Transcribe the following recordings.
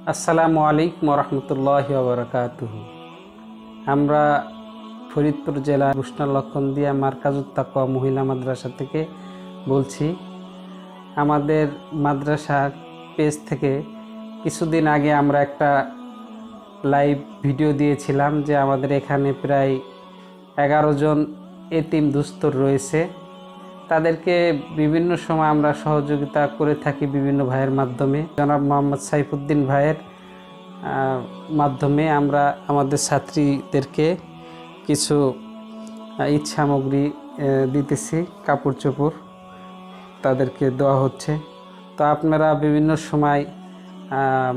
আসসালামু আলাইকুম রহমতুল্লাহি ওয়া বারাকাতুহু। আমরা ফরিদপুর জেলার রুশনা লক্ষণদিয়া মারকাজুত তাকওয়া মহিলা মাদ্রাসা থেকে বলছি। আমাদের মাদ্রাসার পেজ থেকে কিছুদিন আগে আমরা একটা লাইভ ভিডিও দিয়েছিলাম যে আমাদের এখানে প্রায় 11 জন এতিম দুস্থর রয়েছে। তাদেরকে বিভিন্ন সময় আমরা সহযোগিতা করে থাকি বিভিন্ন ভাইয়ের মাধ্যমে। জনাব মোহাম্মদ সাইফুদ্দিন ভাইয়ের মাধ্যমে আমরা আমাদের ছাত্রীদেরকে কিছু ঈদ সামগ্রী দিতেছি, কাপড় চোপড় তাদেরকে দেওয়া হচ্ছে। তো আপনারা বিভিন্ন সময়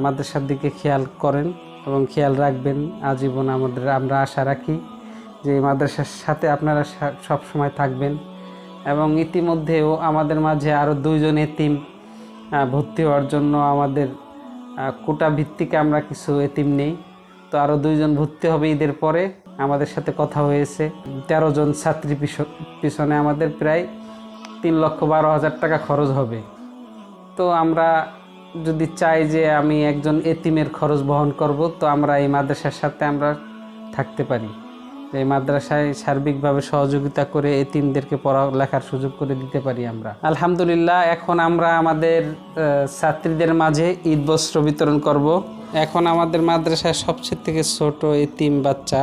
মাদ্রাসার দিকে খেয়াল করেন এবং খেয়াল রাখবেন আজীবন। আমরা আশা রাখি যে মাদ্রাসার সাথে আপনারা সব সময় থাকবেন। এবং ইতিমধ্যেও আমাদের মাঝে আরও 2 জন এতিম ভর্তি হওয়ার জন্য আমাদের কোটা ভিত্তিকে আমরা কিছু এতিম নেই। তো আরও 2 জন ভর্তি হবে ঈদের পরে। আমাদের সাথে কথা হয়েছে। 13 জন ছাত্রী পিছনে আমাদের প্রায় 3,12,000 টাকা খরচ হবে। তো আমরা যদি চাই যে আমি একজন এতিমের খরচ বহন করব, তো আমরা এই মাদ্রাসার সাথে আমরা থাকতে পারি। এই মাদ্রাসায় সার্বিকভাবে সহযোগিতা করে এতিমদেরকে পড়ালেখার সুযোগ করে দিতে পারি আমরা। আলহামদুলিল্লাহ, এখন আমরা আমাদের ছাত্রীদের মাঝে ঈদ বস্ত্র বিতরণ করব। এখন আমাদের মাদ্রাসায় সবচেয়ে থেকে ছোট এতিম বাচ্চা,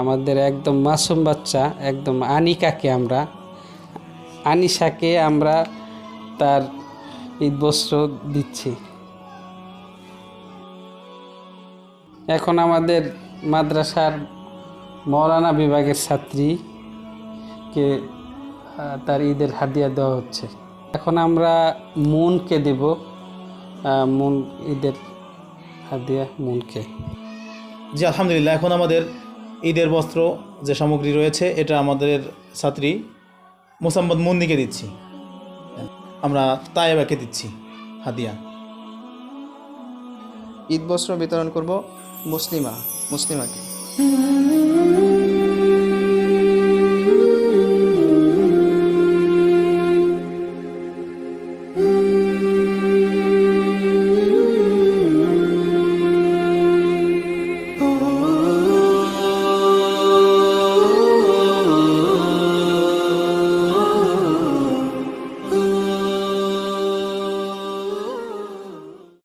আমাদের একদম মাসুম বাচ্চা, একদম আনিশাকে আমরা তার ঈদ বস্ত্র দিচ্ছি। এখন আমাদের মাদ্রাসার মৌলানা বিভাগের ছাত্রীকে তার ঈদের হাদিয়া দেওয়া হচ্ছে। এখন আমরা মুনকে দেব মুন ঈদের হাদিয়া মুনকে। জি আলহামদুলিল্লাহ, এখন আমাদের ঈদের বস্ত্র যে সামগ্রী রয়েছে এটা আমাদের ছাত্রী মোসাম্মদ মুন্নিকে দিচ্ছি। আমরা তায়েবাকে দিচ্ছি হাদিয়া। ঈদ বস্ত্র বিতরণ করব মুসলিমাকে।